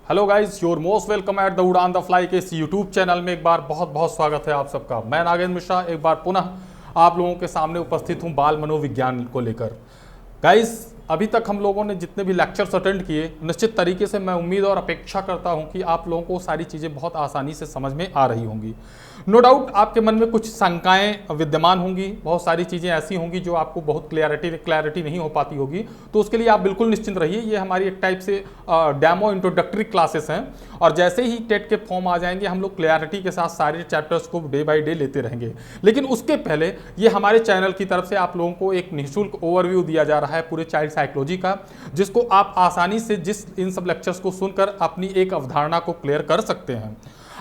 Hello guys, your most welcome at the उड़ान the fly के इस यूट्यूब चैनल में एक बार बहुत बहुत स्वागत है आप सबका। मैं नागेंद्र मिश्रा एक बार पुनः आप लोगों के सामने उपस्थित हूं बाल मनोविज्ञान को लेकर। गाइस, अभी तक हम लोगों ने जितने भी लेक्चर्स अटेंड किए, निश्चित तरीके से मैं उम्मीद और अपेक्षा करता हूं कि आप लोगों को सारी चीज़ें बहुत आसानी से समझ में आ रही होंगी। नो डाउट आपके मन में कुछ शंकाएं विद्यमान होंगी, बहुत सारी चीज़ें ऐसी होंगी जो आपको बहुत क्लैरिटी नहीं हो पाती होगी, तो उसके लिए आप बिल्कुल निश्चिंत रहिए। ये हमारी एक टाइप से डेमो इंट्रोडक्टरी क्लासेस हैं और जैसे ही टेट के फॉर्म आ जाएंगे हम लोग क्लैरिटी के साथ सारे चैप्टर्स को डे बाय डे लेते रहेंगे। लेकिन उसके पहले ये हमारे चैनल की तरफ से आप लोगों को एक निःशुल्क ओवरव्यू दिया जा रहा है पूरे चाइल्ड साइकोलॉजी का, जिसको आप आसानी से इन सब लेक्चर्स को सुनकर अपनी एक अवधारणा को क्लियर कर सकते हैं।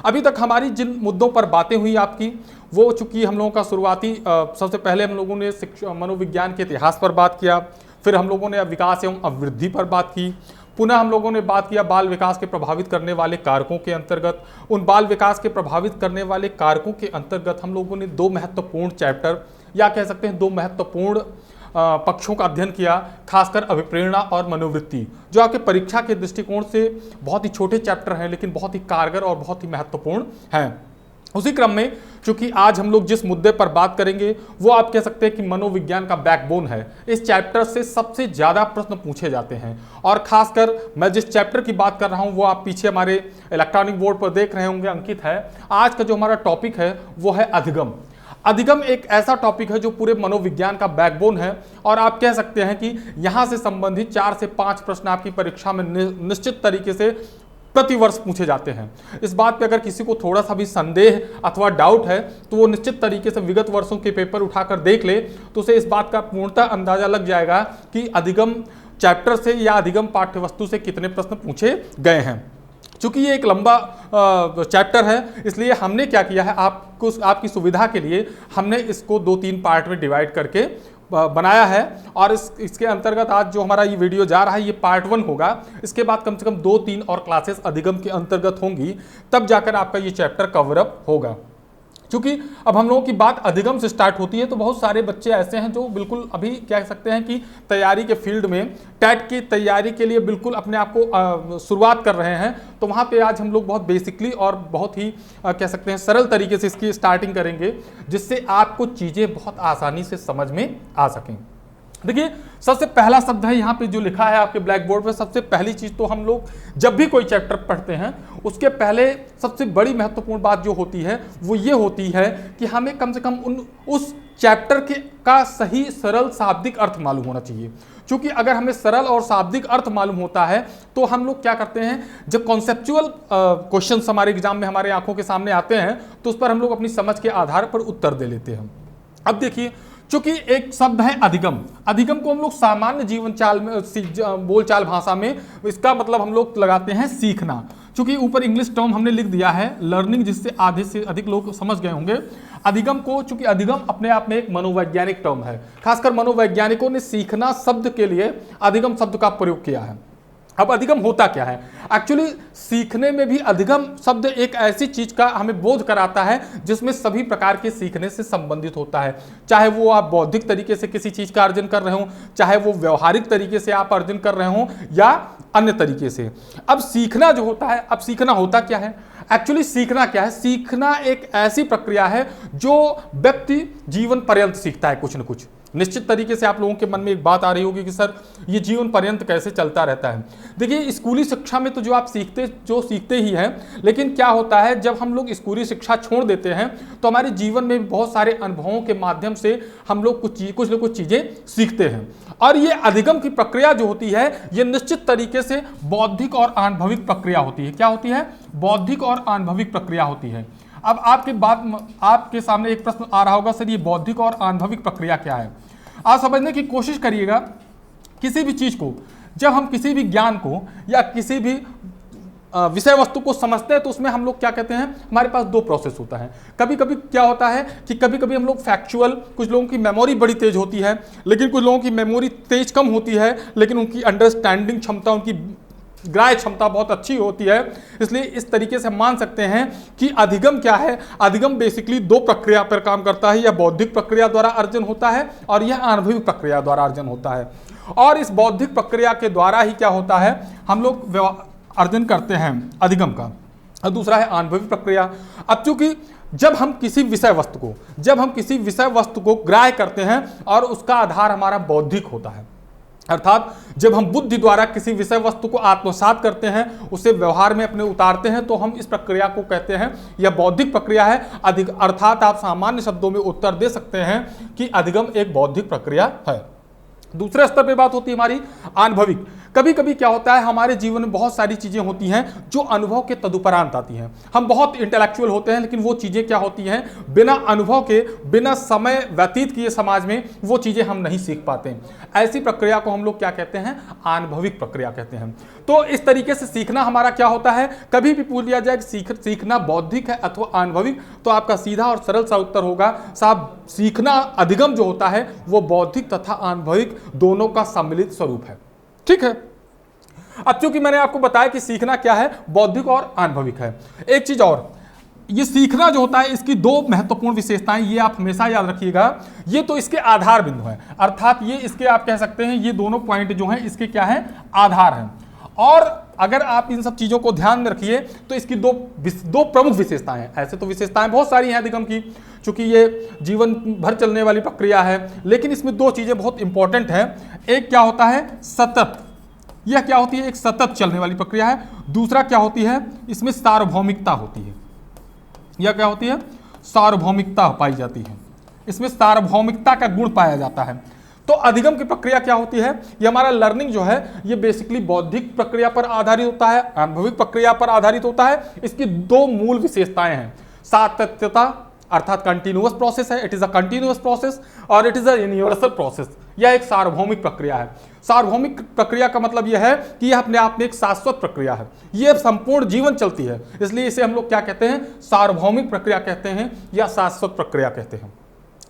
अभी तक हमारी जिन मुद्दों पर बातें हुई आपकी, वो चूंकि हम लोगों का शुरुआती सबसे पहले हम लोगों ने मनोविज्ञान के इतिहास पर बात किया, फिर हम लोगों ने विकास एवं अभिवृद्धि पर बात की, पुनः हम लोगों ने बात किया बाल विकास के प्रभावित करने वाले कारकों के अंतर्गत। उन बाल विकास के प्रभावित करने वाले कारकों के अंतर्गत हम लोगों ने दो महत्वपूर्ण चैप्टर या कह सकते हैं दो महत्वपूर्ण पक्षों का अध्ययन किया, खासकर अभिप्रेरणा और मनोवृत्ति, जो आपके परीक्षा के दृष्टिकोण से बहुत ही छोटे चैप्टर हैं लेकिन बहुत ही कारगर और बहुत ही महत्वपूर्ण हैं। उसी क्रम में चूंकि आज हम लोग जिस मुद्दे पर बात करेंगे वो आप कह सकते हैं कि मनोविज्ञान का बैकबोन है। इस चैप्टर से सबसे ज़्यादा प्रश्न पूछे जाते हैं और खासकर मैं जिस चैप्टर की बात कर रहा हूँ वो आप पीछे हमारे इलेक्ट्रॉनिक बोर्ड पर देख रहे होंगे, अंकित है। आज का जो हमारा टॉपिक है वो है अधिगम। अधिगम एक ऐसा टॉपिक है जो पूरे मनोविज्ञान का बैकबोन है और आप कह सकते हैं कि यहाँ से संबंधित 4 से 5 प्रश्न आपकी परीक्षा में निश्चित तरीके से प्रतिवर्ष पूछे जाते हैं। इस बात पे अगर किसी को थोड़ा सा भी संदेह अथवा डाउट है तो वो निश्चित तरीके से विगत वर्षों के पेपर उठाकर देख ले तो उसे इस बात का पूर्णतः अंदाजा लग जाएगा कि अधिगम चैप्टर से या अधिगम पाठ्यवस्तु से कितने प्रश्न पूछे गए हैं। चूंकि ये एक लंबा चैप्टर है, इसलिए हमने क्या किया है, आपकी सुविधा के लिए हमने इसको 2-3 पार्ट में डिवाइड करके बनाया है और इसके अंतर्गत आज जो हमारा ये वीडियो जा रहा है ये पार्ट 1 होगा। इसके बाद कम से कम 2-3 और क्लासेस अधिगम के अंतर्गत होंगी, तब जाकर आपका ये चैप्टर कवर अप होगा। क्योंकि अब हम लोगों की बात अधिगम से स्टार्ट होती है तो बहुत सारे बच्चे ऐसे हैं जो बिल्कुल अभी कह सकते हैं कि तैयारी के फील्ड में टेट की तैयारी के लिए बिल्कुल अपने आप को शुरुआत कर रहे हैं। तो वहाँ पे आज हम लोग बहुत बेसिकली और बहुत ही कह सकते हैं सरल तरीके से इसकी स्टार्टिंग करेंगे, जिससे आपको चीज़ें बहुत आसानी से समझ में आ सकें। देखिए, सबसे पहला शब्द है यहाँ पे जो लिखा है आपके ब्लैक बोर्ड पे। सबसे पहली चीज़ तो हम लोग जब भी कोई चैप्टर पढ़ते हैं उसके पहले सबसे बड़ी महत्वपूर्ण बात जो होती है वो ये होती है कि हमें कम से कम उस चैप्टर का सही सरल शाब्दिक अर्थ मालूम होना चाहिए। क्योंकि अगर हमें सरल और शाब्दिक अर्थ मालूम होता है तो हम लोग क्या करते हैं, जब कॉन्सेप्चुअल क्वेश्चंस हमारे एग्जाम में हमारे आंखों के सामने आते हैं तो उस पर हम लोग अपनी समझ के आधार पर उत्तर दे लेते हैं। अब देखिए, चूंकि एक शब्द है अधिगम, अधिगम को हम लोग सामान्य जीवन चाल में बोलचाल भाषा में इसका मतलब हम लोग लगाते हैं सीखना। चूंकि ऊपर इंग्लिश टर्म हमने लिख दिया है लर्निंग, जिससे आधे से अधिक लोग समझ गए होंगे अधिगम को। चूंकि अधिगम अपने आप में एक मनोवैज्ञानिक टर्म है, खासकर मनोवैज्ञानिकों ने सीखना शब्द के लिए अधिगम शब्द का प्रयोग किया है। अब अधिगम होता क्या है? एक्चुअली सीखने में भी अधिगम शब्द एक ऐसी चीज का हमें बोध कराता है जिसमें सभी प्रकार के सीखने से संबंधित होता है। चाहे वो आप बौद्धिक तरीके से किसी चीज का अर्जन कर रहे हो, चाहे वो व्यवहारिक तरीके से आप अर्जन कर रहे हो या अन्य तरीके से। अब सीखना जो होता है, अब सीखना होता क्या है? एक्चुअली सीखना क्या है? सीखना एक ऐसी प्रक्रिया है जो व्यक्ति जीवन पर्यंत सीखता है कुछ न कुछ। निश्चित तरीके से आप लोगों के मन में एक बात आ रही होगी कि सर ये जीवन पर्यंत कैसे चलता रहता है। देखिए, स्कूली शिक्षा में तो जो आप सीखते ही हैं, लेकिन क्या होता है जब हम लोग स्कूली शिक्षा छोड़ देते हैं तो हमारे जीवन में बहुत सारे अनुभवों के माध्यम से हम लोग कुछ न कुछ चीजें सीखते हैं। और ये अधिगम की प्रक्रिया जो होती है ये निश्चित तरीके से बौद्धिक और अनुभविक प्रक्रिया होती है। क्या होती है? बौद्धिक और अनुभविक प्रक्रिया होती है। अब आपके सामने एक प्रश्न आ रहा होगा, सर ये बौद्धिक और अनुभविक प्रक्रिया क्या है? आप समझने की कोशिश करिएगा। किसी भी चीज को, जब हम किसी भी ज्ञान को या किसी भी विषय वस्तु को समझते हैं तो उसमें हम लोग क्या कहते हैं, हमारे पास 2 प्रोसेस होता है। कभी कभी क्या होता है कि कभी कभी हम लोग फैक्चुअल, कुछ लोगों की मेमोरी बड़ी तेज होती है लेकिन कुछ लोगों की मेमोरी तेज कम होती है, लेकिन उनकी अंडरस्टैंडिंग क्षमता, उनकी ग्राह्य क्षमता बहुत अच्छी होती है। इसलिए इस तरीके से मान सकते हैं कि अधिगम क्या है? अधिगम बेसिकली 2 प्रक्रिया पर काम करता है। यह बौद्धिक प्रक्रिया द्वारा अर्जन होता है और यह अनुभविक प्रक्रिया द्वारा अर्जन होता है। और इस बौद्धिक प्रक्रिया के द्वारा ही क्या होता है, हम लोग अर्जन करते हैं अधिगम का, और दूसरा है अनुभविक प्रक्रिया। अब चूंकि जब हम किसी विषय वस्तु को ग्राह्य करते हैं और उसका आधार हमारा बौद्धिक होता है, अर्थात जब हम बुद्धि द्वारा किसी विषय वस्तु को आत्मसात करते हैं, उसे व्यवहार में अपने उतारते हैं, तो हम इस प्रक्रिया को कहते हैं यह बौद्धिक प्रक्रिया है। अर्थात आप सामान्य शब्दों में उत्तर दे सकते हैं कि अधिगम एक बौद्धिक प्रक्रिया है। दूसरे स्तर पे बात होती है हमारी अनुभविक। कभी कभी क्या होता है, हमारे जीवन में बहुत सारी चीजें होती हैं जो अनुभव के तदुपरांत आती हैं। हम बहुत इंटेलेक्चुअल होते हैं, लेकिन वो चीजें क्या होती हैं, बिना अनुभव के, बिना समय व्यतीत किए समाज में वो चीजें हम नहीं सीख पाते। ऐसी प्रक्रिया को हम लोग क्या कहते हैं, अनुभविक प्रक्रिया कहते हैं। तो इस तरीके से सीखना हमारा क्या होता है, कभी भी पूछ लिया जाए कि सीखना बौद्धिक है अथवा अनुभविक, तो आपका सीधा और सरल सा उत्तर होगा साहब, सीखना अधिगम जो होता है वो बौद्धिक तथा अनुभविक दोनों का सम्मिलित स्वरूप है। ठीक है। अब चूंकि मैंने आपको बताया कि सीखना क्या है, बौद्धिक और अनुभविक है। एक चीज और, ये सीखना जो होता है इसकी दो महत्वपूर्ण विशेषताएं, ये आप हमेशा याद रखिएगा। ये तो इसके आधार बिंदु हैं, अर्थात ये इसके आप कह सकते हैं ये दोनों पॉइंट जो हैं इसके क्या है, आधार हैं। और अगर आप इन सब चीजों को ध्यान में रखिए तो इसकी दो प्रमुख विशेषताएं हैं। ऐसे तो विशेषताएं बहुत सारी हैं अधिगम की, चूंकि ये जीवन भर चलने वाली प्रक्रिया है, लेकिन इसमें दो चीजें बहुत इंपॉर्टेंट हैं। एक क्या होता है, सतत, यह क्या होती है, एक सतत चलने वाली प्रक्रिया है। दूसरा क्या होती है, इसमें सार्वभौमिकता होती है। यह क्या होती है, सार्वभौमिकता पाई जाती है, इसमें सार्वभौमिकता का गुण पाया जाता है। तो अधिगम की प्रक्रिया क्या होती है, ये हमारा लर्निंग जो है ये बेसिकली बौद्धिक प्रक्रिया पर आधारित होता है, अनुभविक प्रक्रिया पर आधारित होता है। इसकी दो मूल विशेषताएं हैं, सातत्यता अर्थात कंटिन्यूअस प्रोसेस है, it is a continuous process, और it is a universal process. यह एक सार्वभौमिक प्रक्रिया है। सार्वभौमिक प्रक्रिया का मतलब यह है कि यह अपने आप में एक शाश्वत प्रक्रिया है, यह संपूर्ण जीवन चलती है, इसलिए इसे हम लोग क्या कहते हैं, सार्वभौमिक प्रक्रिया कहते हैं या शाश्वत प्रक्रिया कहते हैं।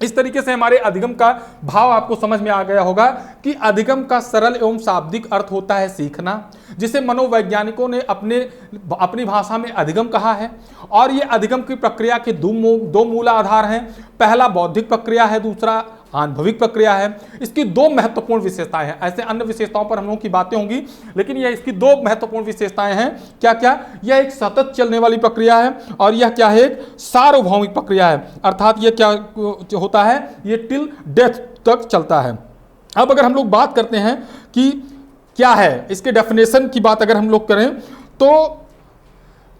इस तरीके से हमारे अधिगम का भाव आपको समझ में आ गया होगा कि अधिगम का सरल एवं शाब्दिक अर्थ होता है सीखना, जिसे मनोवैज्ञानिकों ने अपनी भाषा में अधिगम कहा है। और ये अधिगम की प्रक्रिया के दो मूल आधार हैं, पहला बौद्धिक प्रक्रिया है, दूसरा अनुभविक प्रक्रिया है। इसकी दो महत्वपूर्ण विशेषताएं हैं, ऐसे अन्य विशेषताओं पर हम लोगों की बातें होंगी, लेकिन यह इसकी दो महत्वपूर्ण विशेषताएं हैं। क्या क्या, यह एक सतत चलने वाली प्रक्रिया है, और यह क्या है, एक सार्वभौमिक प्रक्रिया है, अर्थात यह क्या होता है, ये टिल डेथ तक चलता है। अब अगर हम लोग बात करते हैं कि क्या है, इसके डेफिनेशन की बात अगर हम लोग करें तो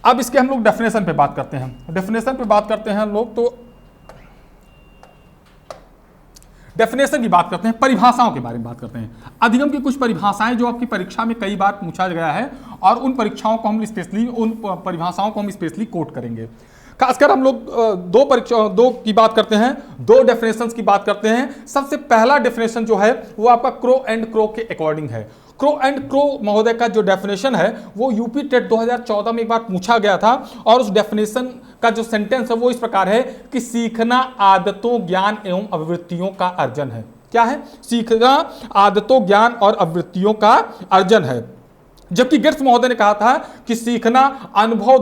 अब इसके हम लोग डेफिनेशन पे बात करते हैं। डेफिनेशन पे बात करते हैं हम लोग, तो डेफिनेशन की बात करते हैं, परिभाषाओं के बारे में बात करते हैं। अधिगम की कुछ परिभाषाएं जो आपकी परीक्षा में कई बार पूछा गया है, और उन परिभाषाओं को हम स्पेशली कोट करेंगे। खासकर हम लोग दो की बात करते हैं, दो डेफिनेशंस की बात करते हैं। सबसे पहला डेफिनेशन जो है वो आपका क्रो एंड क्रो के अकॉर्डिंग है। क्रो एंड क्रो महोदय का जो डेफिनेशन है वो यूपी टेट 2014 में एक बार पूछा गया था, और उस डेफिनेशन का जो सेंटेंस है वो इस प्रकार है कि सीखना आदतों, ज्ञान एवं अभिवृत्तियों का अर्जन है। क्या है, सीखना आदतों, ज्ञान और अभिवृत्तियों का अर्जन है। जबकि गिट्स महोदय ने कहा था कि सीखना अनुभव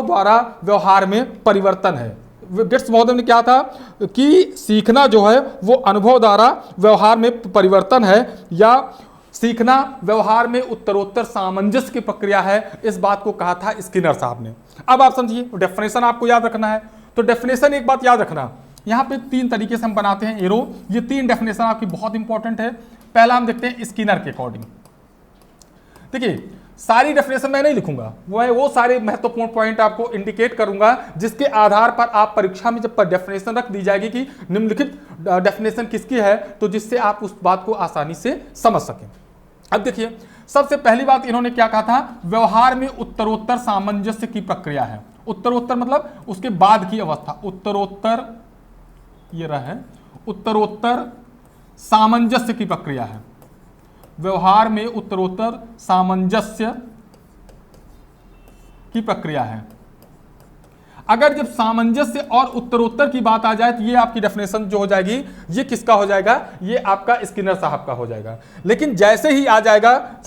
द्वारा व्यवहार में परिवर्तन है। गिट्स महोदय ने क्या था कि सीखना जो है वो अनुभव द्वारा व्यवहार में परिवर्तन है, या सीखना व्यवहार में उत्तरोत्तर सामंजस्य की प्रक्रिया है, इस बात को कहा था स्किनर साहब ने। अब आप समझिए, डेफिनेशन आपको याद रखना है। तो डेफिनेशन एक बात याद रखना, यहाँ पे तीन तरीके से हम बनाते हैं एरो, ये तीन डेफिनेशन आपकी बहुत इंपॉर्टेंट है। पहला हम देखते हैं स्किनर के अकॉर्डिंग। देखिए, सारी डेफिनेशन मैं नहीं लिखूंगा, वो सारे महत्वपूर्ण पॉइंट आपको इंडिकेट करूंगा, जिसके आधार पर आप परीक्षा में जब डेफिनेशन रख दी जाएगी कि निम्नलिखित डेफिनेशन किसकी है, तो जिससे आप उस बात को आसानी से समझ सकें। अब देखिए, सबसे पहली बात इन्होंने क्या कहा था, व्यवहार में उत्तरोत्तर सामंजस्य की प्रक्रिया है। उत्तरोत्तर मतलब उसके बाद की अवस्था, उत्तरोत्तर ये रहा है, उत्तरोत्तर सामंजस्य की प्रक्रिया है। व्यवहार में उत्तरोत्तर सामंजस्य की प्रक्रिया है। अगर जब सामंजस्य और उत्तरोत्तर की बात आ जाए तो ये आपकी डेफिनेशन जो हो जाएगी, ये किसका हो जाएगा, ये आपका स्किनर साहब का हो जाएगा। लेकिन जैसे ही आ जाएगा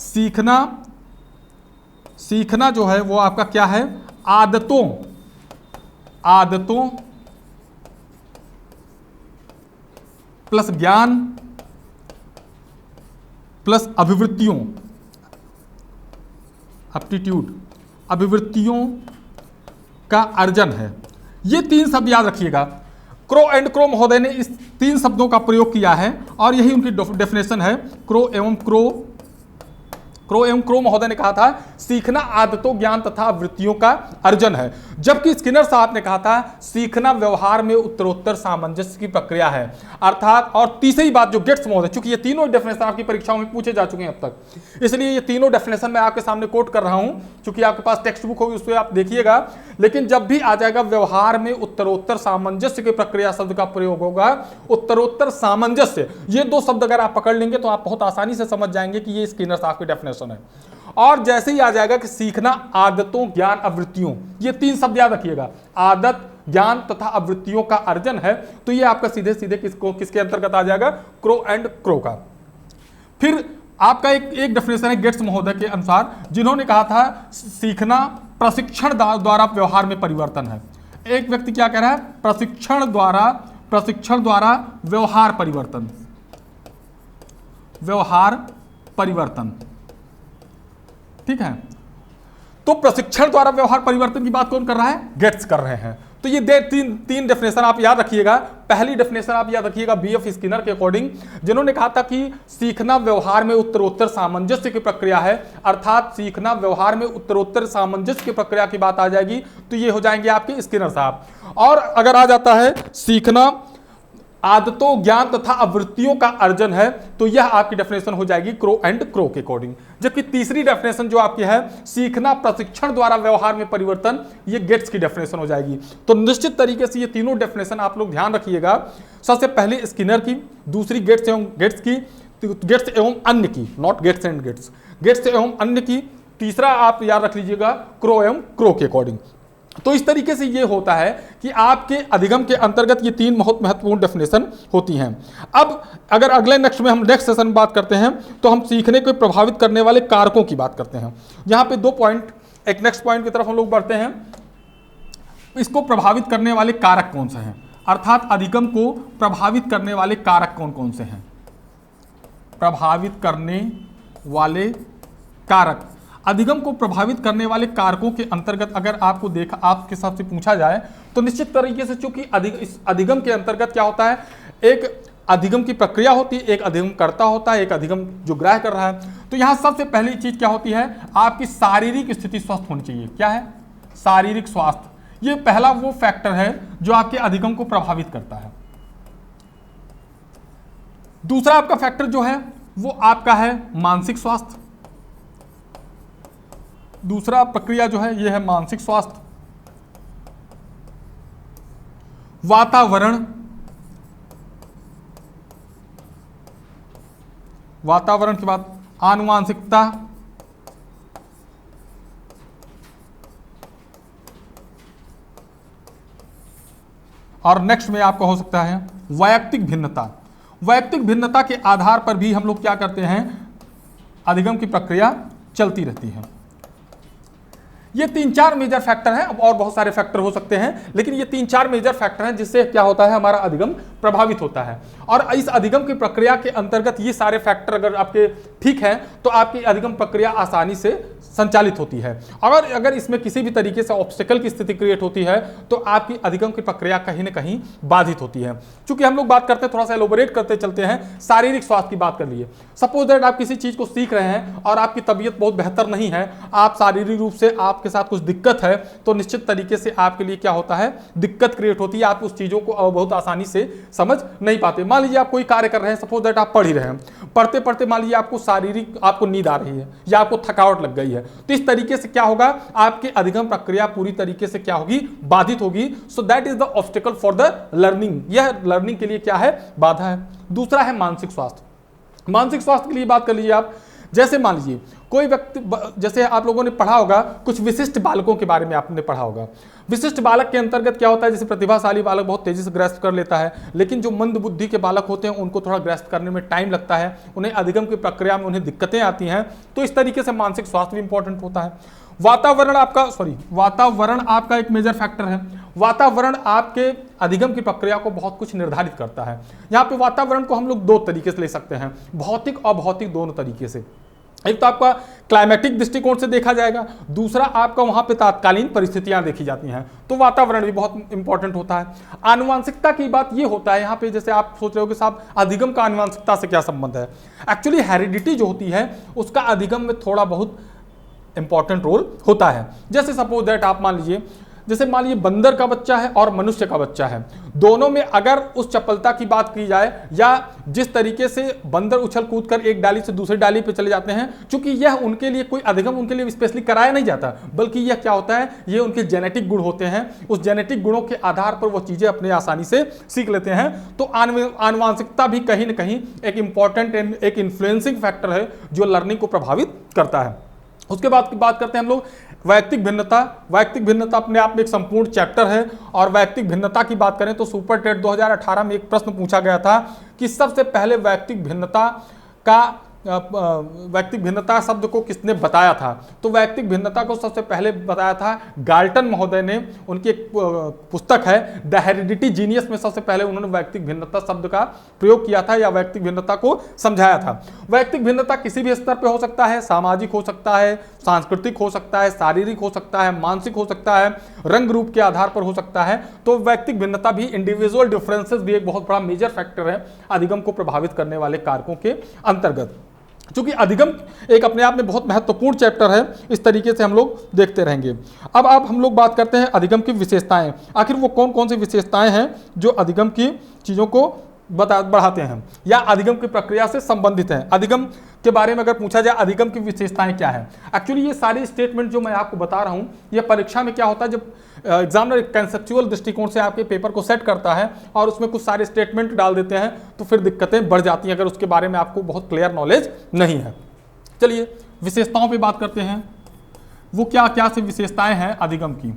सीखना जो है वो आपका क्या है, आदतों प्लस ज्ञान प्लस अभिवृत्तियों एप्टीट्यूड, अभिवृत्तियों का अर्जन है। ये 3 शब्द याद रखिएगा। क्रो एंड क्रो महोदय ने इस 3 शब्दों का प्रयोग किया है और यही उनकी डेफिनेशन है। क्रो एवं क्रो महोदय ने कहा था सीखना आदतों, ज्ञान तथा वृत्तियों का अर्जन है, जबकि स्किनर साहब ने कहा था सीखना व्यवहार में उत्तरोत्तर सामंजस्य की प्रक्रिया है। अर्थात और तीसरी बात जो गेट्स महोदय, चूंकि ये तीनों डेफिनेशन आपकी परीक्षाओं में पूछे जा चुके हैं अब तक, इसलिए ये तीनों डेफिनेशन मैं आपके सामने कोट कर रहा हूं, चूंकि आपके पास टेक्स्ट बुक होगी उस पर आप देखिएगा। लेकिन जब भी आ जाएगा व्यवहार में उत्तरोत्तर सामंजस्य की प्रक्रिया शब्द का प्रयोग होगा, उत्तरोत्तर सामंजस्य, ये 2 शब्द अगर आप पकड़ लेंगे तो आप बहुत आसानी से समझ जाएंगे कि ये स्किनर साहब की डेफिनेशन है। और जैसे ही आ जाएगा कि सीखना आदतों, ज्ञान, अवृत्तियों, ये 3 शब्द याद रखिएगा, आदत, ज्ञान तथा अवृत्तियों का अर्जन है, तो ये आपका सीधे सीधे किसके अंतर्गत आ जाएगा? क्रो एंड क्रो का। फिर आपका एक डेफिनेशन है गेट्स महोदय के अनुसार, जिन्होंने कहा था सीखना प्रशिक्षण द्वारा व्यवहार में परिवर्तन है। एक व्यक्ति क्या कह रहा है? प्रशिक्षण द्वारा व्यवहार परिवर्तन। ठीक है, तो प्रशिक्षण द्वारा व्यवहार परिवर्तन की बात कौन कर रहा है? गेट्स कर रहे हैं। तो ये तीन डेफिनेशन आप याद रखिएगा। पहली डेफिनेशन आप याद रखिएगा बीएफ स्किनर के अकॉर्डिंग, जिन्होंने कहा था कि सीखना व्यवहार में उत्तरोत्तर सामंजस्य की प्रक्रिया है, अर्थात सीखना व्यवहार में उत्तरोत्तर सामंजस्य की प्रक्रिया की बात आ जाएगी तो ये हो जाएंगे आपके स्किनर साहब। और अगर आ जाता है सीखना आदतों, ज्ञान तथा अवृत्तियों का अर्जन है, तो यह आपकी डेफिनेशन हो जाएगी क्रो एंड क्रो के अकॉर्डिंग। जबकि तीसरी डेफिनेशन जो आपकी है सीखना प्रशिक्षण द्वारा व्यवहार में परिवर्तन, ये गेट्स की डेफिनेशन हो जाएगी। तो निश्चित तरीके से ये तीनों डेफिनेशन आप लोग ध्यान रखिएगा। सबसे पहले स्किनर की, दूसरी गेट्स एवं अन्य की, नॉट गेट्स एंड गेट्स एवं अन्य की, तीसरा आप याद रख लीजिएगा क्रो एवं क्रो के अकॉर्डिंग। तो इस तरीके से ये होता है कि आपके अधिगम के अंतर्गत ये 3 बहुत महत्वपूर्ण डेफिनेशन होती हैं। अब अगर अगले नेक्स्ट सेशन में बात करते हैं तो हम सीखने को प्रभावित करने वाले कारकों की बात करते हैं। यहाँ पे 2 पॉइंट, एक नेक्स्ट पॉइंट की तरफ हम लोग बढ़ते हैं। इसको प्रभावित करने वाले कारक कौन से हैं, अर्थात अधिगम को प्रभावित करने वाले कारक कौन कौन से हैं? प्रभावित करने वाले कारक, अधिगम को प्रभावित करने वाले कारकों के अंतर्गत अगर आपके साथ से पूछा जाए तो निश्चित तरीके से, चूंकि इस अधिगम के अंतर्गत क्या होता है, एक अधिगम की प्रक्रिया होती है, एक अधिगम करता होता है, एक अधिगम जो ग्राह्य कर रहा है। तो यहां सबसे पहली चीज क्या होती है, आपकी शारीरिक स्थिति स्वस्थ होनी चाहिए। क्या है? शारीरिक स्वास्थ्य। ये पहला वो फैक्टर है जो आपके अधिगम को प्रभावित करता है। दूसरा आपका फैक्टर जो है वो आपका है मानसिक स्वास्थ्य। दूसरा प्रक्रिया जो है यह है मानसिक स्वास्थ्य। वातावरण के बाद आनुवांशिकता, और नेक्स्ट में आपका हो सकता है वैयक्तिक भिन्नता। वैयक्तिक भिन्नता के आधार पर भी हम लोग क्या करते हैं, अधिगम की प्रक्रिया चलती रहती है। ये 3-4 मेजर फैक्टर हैं, अब और बहुत सारे फैक्टर हो सकते हैं, लेकिन ये 3-4 मेजर फैक्टर हैं जिससे क्या होता है, हमारा अधिगम प्रभावित होता है। और इस अधिगम की प्रक्रिया के अंतर्गत ये सारे फैक्टर अगर आपके ठीक हैं तो आपकी अधिगम प्रक्रिया आसानी से संचालित होती है। अगर इसमें किसी भी तरीके से ऑब्स्टेकल की स्थिति क्रिएट होती है तो आपकी अधिगम की प्रक्रिया कहीं ना कहीं बाधित होती है। चूंकि हम लोग बात करते हैं, थोड़ा सा एलोबरेट करते चलते हैं, शारीरिक स्वास्थ्य की बात कर लिए। सपोज दैट आप किसी चीज को सीख रहे हैं और आपकी तबीयत बहुत बेहतर नहीं है, आप शारीरिक रूप से आपके साथ कुछ दिक्कत है, तो निश्चित तरीके से आपके लिए क्या होता है, दिक्कत क्रिएट होती है। आप उस चीजों को बहुत आसानी से समझ नहीं पाते। मान लीजिए आप कोई कार्य कर रहे हैं, सपोज दैट आप पढ़ ही रहे हैं, पढ़ते पढ़ते मान लीजिए आपको नींद आ रही है या आपको थकावट लग गई है, तो इस तरीके से क्या होगा, आपकी अधिगम प्रक्रिया पूरी तरीके से क्या होगी, बाधित होगी। So that is the obstacle for the learning. यह लर्निंग के लिए क्या है, बाधा है। दूसरा है मानसिक स्वास्थ्य। मानसिक स्वास्थ्य के लिए बात कर लीजिए आप, जैसे मान लीजिए कोई व्यक्ति, जैसे आप लोगों ने पढ़ा होगा कुछ विशिष्ट बालकों के बारे में आपने पढ़ा होगा। विशिष्ट बालक के अंतर्गत क्या होता है, जैसे प्रतिभाशाली बालक बहुत तेजी से ग्रैस्प कर लेता है, लेकिन जो मंद बुद्धि के बालक होते हैं उनको थोड़ा ग्रैस्प करने में टाइम लगता है, उन्हें अधिगम की प्रक्रिया में उन्हें दिक्कतें आती हैं। तो इस तरीके से मानसिक स्वास्थ्य भी इंपॉर्टेंट होता है। वातावरण आपका एक मेजर फैक्टर है। वातावरण आपके अधिगम की प्रक्रिया को बहुत कुछ निर्धारित करता है। यहाँ पे वातावरण को हम लोग 2 तरीके से ले सकते हैं, भौतिक और अभौतिक दोनों तरीके से। एक तो आपका क्लाइमेटिक दृष्टिकोण से देखा जाएगा, दूसरा आपका वहां पे तात्कालीन परिस्थितियां देखी जाती हैं, तो वातावरण भी बहुत इंपॉर्टेंट होता है। आनुवांशिकता की बात ये होता है यहाँ पे, जैसे आप सोच रहे हो कि साहब अधिगम का आनुवांशिकता से क्या संबंध है। एक्चुअली हेरिडिटी जो होती है उसका अधिगम में थोड़ा बहुत इंपॉर्टेंट रोल होता है। जैसे सपोज दैट आप मान लीजिए, जैसे मान लीजिए बंदर का बच्चा है और मनुष्य का बच्चा है, दोनों में अगर उस चपलता की बात की जाए या जिस तरीके से बंदर उछल कूद कर एक डाली से दूसरी डाली पे चले जाते हैं, चूंकि यह उनके लिए कोई अधिगम उनके लिए स्पेशली कराया नहीं जाता, बल्कि यह क्या होता है, ये उनके जेनेटिक गुण होते हैं, उस जेनेटिक गुणों के आधार पर वो चीजें अपने आसानी से सीख लेते हैं। तो आनुवांशिकता भी कहीं ना कहीं एक इंपॉर्टेंट एक इन्फ्लुएंसिंग फैक्टर है जो लर्निंग को प्रभावित करता है। उसके बाद की बात करते हैं हम लोग वैयक्तिक भिन्नता। वैयक्तिक भिन्नता अपने आप में एक संपूर्ण चैप्टर है, और वैयक्तिक भिन्नता की बात करें तो सुपर टेट 2018 में एक प्रश्न पूछा गया था कि सबसे पहले वैयक्तिक भिन्नता शब्द को किसने बताया था। तो वैयक्तिक भिन्नता को सबसे पहले बताया था गाल्टन महोदय ने, उनकी एक पुस्तक है द हेरिडिटी जीनियस में सबसे पहले उन्होंने वैयक्तिक भिन्नता शब्द का प्रयोग किया था या वैयक्तिक भिन्नता को समझाया था। वैयक्तिक भिन्नता किसी भी स्तर पर हो सकता है, सामाजिक हो सकता है, सांस्कृतिक हो सकता है, शारीरिक हो सकता है, मानसिक हो सकता है, रंग रूप के आधार पर हो सकता है। तो वैयक्तिक भिन्नता भी, इंडिविजुअल डिफरेंसेस भी एक बहुत बड़ा मेजर फैक्टर है अधिगम को प्रभावित करने वाले कारकों के अंतर्गत। क्योंकि अधिगम एक अपने आप में बहुत महत्वपूर्ण चैप्टर है, इस तरीके से हम लोग देखते रहेंगे। अब हम लोग बात करते हैं अधिगम की विशेषताएं। आखिर वो कौन कौन सी विशेषताएं हैं जो अधिगम की चीज़ों को बढ़ाते हैं या अधिगम की प्रक्रिया से संबंधित हैं। अधिगम के बारे में अगर पूछा जाए अधिगम की विशेषताएं क्या है, एक्चुअली ये सारे स्टेटमेंट जो मैं आपको बता रहा हूँ, ये परीक्षा में क्या होता है, जब एग्जामिनर एक कंसेप्चुअल दृष्टिकोण से आपके पेपर को सेट करता है और उसमें कुछ सारे स्टेटमेंट डाल देते हैं, तो फिर दिक्कतें बढ़ जाती हैं अगर उसके बारे में आपको बहुत क्लियर नॉलेज नहीं है। चलिए विशेषताओं पर बात करते हैं, वो क्या क्या से विशेषताएं हैं अधिगम की।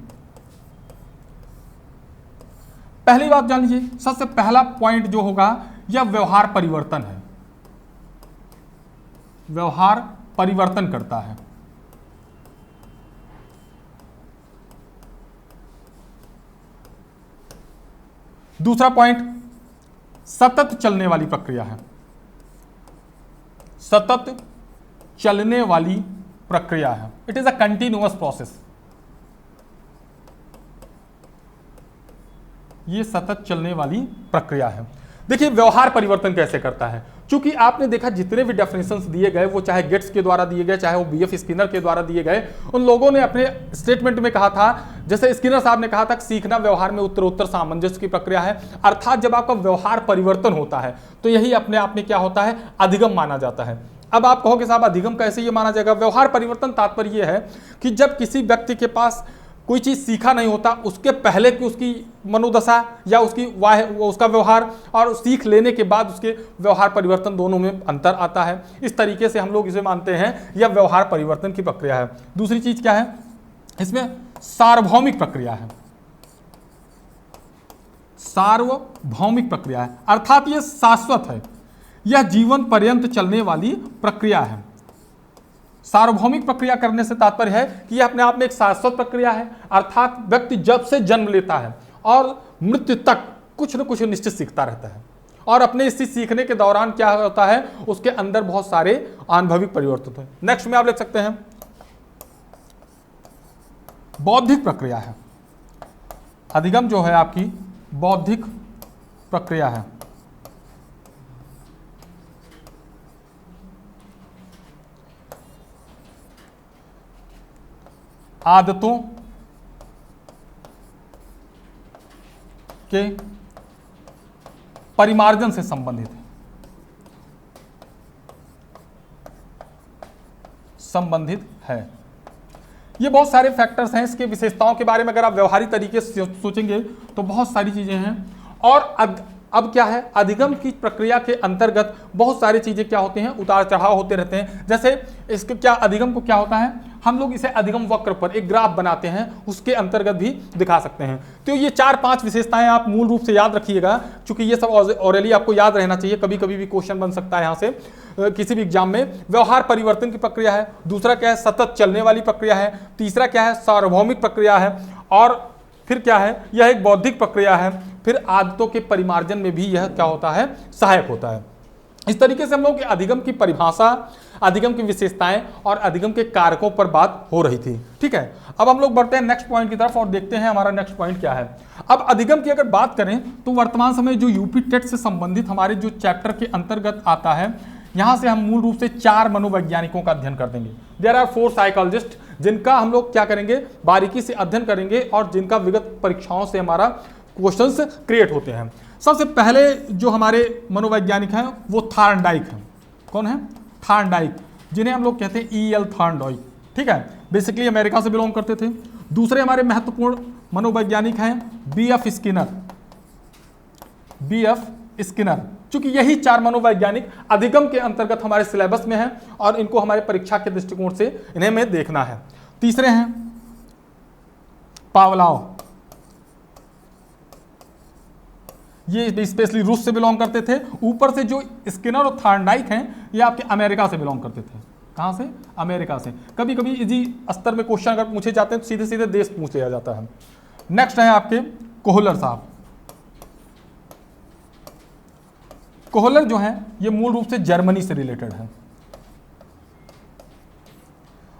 पहली बात जान लीजिए, सबसे पहला पॉइंट जो होगा यह व्यवहार परिवर्तन है। व्यवहार परिवर्तन करता है। दूसरा पॉइंट सतत चलने वाली प्रक्रिया है। सतत चलने वाली प्रक्रिया है, it is a continuous process. ये सतत चलने वाली प्रक्रिया है। देखिए व्यवहार परिवर्तन कैसे करता है, क्योंकि आपने देखा जितने भी डेफिनेशंस दिए गए, वो चाहे गेट्स के द्वारा दिए गए, चाहे वो बीएफ स्किनर के द्वारा दिए गए, उन लोगों ने अपने स्टेटमेंट में कहा था, जैसे स्किनर साहब ने कहा था कि सीखना व्यवहार में उत्तरोत्तर सामंजस्य की प्रक्रिया है। अर्थात जब आपका व्यवहार परिवर्तन होता है तो यही अपने आप में क्या होता है, अधिगम माना जाता है। अब आप कहोगे साहब अधिगम कैसे ये माना जाएगा। व्यवहार परिवर्तन तात्पर्य यह है कि जब किसी व्यक्ति के पास कोई चीज़ सीखा नहीं होता, उसके पहले की उसकी मनोदशा या उसका व्यवहार और सीख लेने के बाद उसके व्यवहार परिवर्तन, दोनों में अंतर आता है। इस तरीके से हम लोग इसे मानते हैं, यह व्यवहार परिवर्तन की प्रक्रिया है। दूसरी चीज क्या है, इसमें सार्वभौमिक प्रक्रिया है। सार्वभौमिक प्रक्रिया है अर्थात यह शाश्वत है, यह जीवन पर्यंत चलने वाली प्रक्रिया है। सार्वभौमिक प्रक्रिया करने से तात्पर्य है कि यह अपने आप में एक शाश्वत प्रक्रिया है, अर्थात व्यक्ति जब से जन्म लेता है और मृत्यु तक कुछ न कुछ निश्चित सीखता रहता है, और अपने इसी सीखने के दौरान क्या होता है, उसके अंदर बहुत सारे आनुभविक परिवर्तन होते हैं। नेक्स्ट में आप लिख सकते हैं बौद्धिक प्रक्रिया है। अधिगम जो है आपकी बौद्धिक प्रक्रिया है। आदतों के परिमार्जन से संबंधित है। ये बहुत सारे फैक्टर्स हैं। इसके विशेषताओं के बारे में अगर आप व्यवहारिक तरीके से सोचेंगे तो बहुत सारी चीजें हैं। और अब क्या है, अधिगम की प्रक्रिया के अंतर्गत बहुत सारी चीजें क्या होती हैं, उतार चढ़ाव होते रहते हैं। जैसे इसके क्या, अधिगम को क्या होता है, हम लोग इसे अधिगम वक्र पर एक ग्राफ बनाते हैं, उसके अंतर्गत भी दिखा सकते हैं। तो ये 4-5 विशेषताएं आप मूल रूप से याद रखिएगा, क्योंकि ये सब ऑरली आपको याद रहना चाहिए। कभी कभी भी क्वेश्चन बन सकता है यहाँ से किसी भी एग्जाम में। व्यवहार परिवर्तन की प्रक्रिया है, दूसरा क्या है, सतत चलने वाली प्रक्रिया है, तीसरा क्या है, सार्वभौमिक प्रक्रिया है, और फिर क्या है, यह एक बौद्धिक प्रक्रिया है। फिर आदतों के परिमार्जन में भी यह क्या होता है, सहायक होता है। इस तरीके से हम लोग अधिगम की परिभाषा, अधिगम की विशेषताएं और अधिगम के कारकों पर बात हो रही थी। ठीक है, अब हम लोग बढ़ते हैं नेक्स्ट पॉइंट की तरफ और देखते हैं हमारा नेक्स्ट पॉइंट क्या है। अब अधिगम की अगर बात करें तो वर्तमान समय जो यूपी टेट से संबंधित हमारे जो चैप्टर के अंतर्गत आता है, यहां से हम मूल रूप से 4 मनोवैज्ञानिकों का अध्ययन कर देंगे। देयर आर 4 साइकोलॉजिस्ट, जिनका हम लोग क्या करेंगे, बारीकी से अध्ययन करेंगे और जिनका विगत परीक्षाओं से हमारा क्वेश्चंस क्रिएट होते हैं। सबसे पहले जो हमारे मनोवैज्ञानिक हैं वो थॉर्नडाइक हैं। कौन है? थॉर्नडाइक, जिन्हें हम लोग कहते हैं E.L. थॉर्नडाइक। ठीक है, बेसिकली अमेरिका से बिलोंग करते थे। दूसरे हमारे महत्वपूर्ण मनोवैज्ञानिक हैं B.F. स्किनर। B.F. स्किनर, चूंकि यही 4 मनोवैज्ञानिक अधिगम के अंतर्गत हमारे सिलेबस में हैं और इनको हमारे परीक्षा के दृष्टिकोण से इन्हें हमें देखना है। तीसरे हैं पावलोव, ये स्पेशली रूस से बिलोंग करते थे। ऊपर से जो स्किनर और थॉर्नडाइक हैं ये आपके अमेरिका से बिलोंग करते थे। कहां से? अमेरिका से। कभी कभी इजी स्तर में क्वेश्चन अगर पूछे जाते हैं तो सीधे सीधे देश पूछ लिया जाता है। नेक्स्ट है आपके कोहलर साहब। कोहलर जो हैं ये मूल रूप से जर्मनी से रिलेटेड है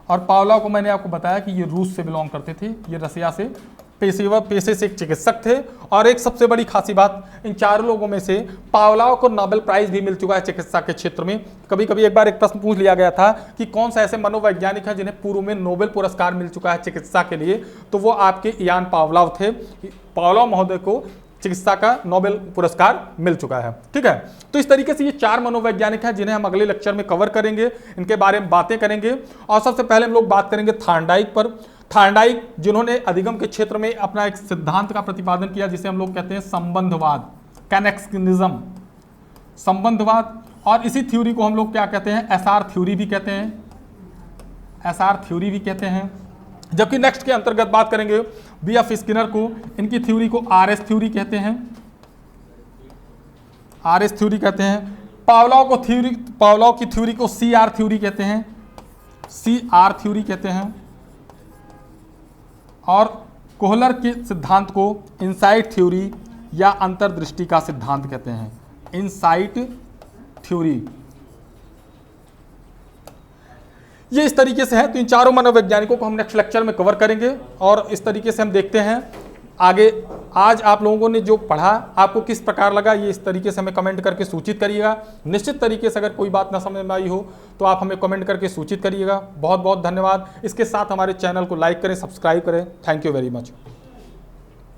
और पावलोव को मैंने आपको बताया कि ये रूस से बिलोंग करते थे, ये रसिया से पेशे से एक चिकित्सक थे। और एक सबसे बड़ी खासी बात, इन 4 लोगों में से पावलोव को नोबेल प्राइज भी मिल चुका है चिकित्सा के क्षेत्र में। कभी कभी एक बार एक प्रश्न पूछ लिया गया था कि कौन सा ऐसे मनोवैज्ञानिक है जिन्हें पूर्व में नोबेल पुरस्कार मिल चुका है चिकित्सा के लिए, तो वो आपके इयान पावलोव थे। पावलोव महोदय को चिकित्सा का नोबेल पुरस्कार मिल चुका है। ठीक है, तो इस तरीके से ये 4 मनोवैज्ञानिक हैं जिन्हें हम अगले लेक्चर में कवर करेंगे, इनके बारे में बातें करेंगे। और सबसे पहले हम लोग बात करेंगे थॉर्नडाइक पर। थॉर्नडाइक जिन्होंने अधिगम के क्षेत्र में अपना एक सिद्धांत का प्रतिपादन किया जिसे हम लोग कहते हैं संबंधवाद, कैनेक्सिज्म, संबंधवाद। और इसी थ्योरी को हम लोग क्या कहते हैं? SR थ्योरी भी कहते हैं, SR थ्योरी भी कहते हैं। जबकि नेक्स्ट के अंतर्गत बात करेंगे B.F. स्किनर को, इनकी थ्योरी को RS थ्योरी कहते हैं, RS थ्योरी कहते हैं। पावलोव की थ्योरी को CR थ्योरी कहते हैं, CR थ्योरी कहते हैं। और कोहलर के सिद्धांत को इनसाइट थ्योरी या अंतर्दृष्टि का सिद्धांत कहते हैं, इनसाइट थ्योरी। ये इस तरीके से है। तो इन 4 मनोवैज्ञानिकों को हम नेक्स्ट लेक्चर में कवर करेंगे और इस तरीके से हम देखते हैं आगे। आज आप लोगों ने जो पढ़ा आपको किस प्रकार लगा, ये इस तरीके से हमें कमेंट करके सूचित करिएगा। निश्चित तरीके से अगर कोई बात ना समझ में आई हो तो आप हमें कमेंट करके सूचित करिएगा। बहुत बहुत धन्यवाद। इसके साथ हमारे चैनल को लाइक करें, सब्सक्राइब करें। Thank you very much.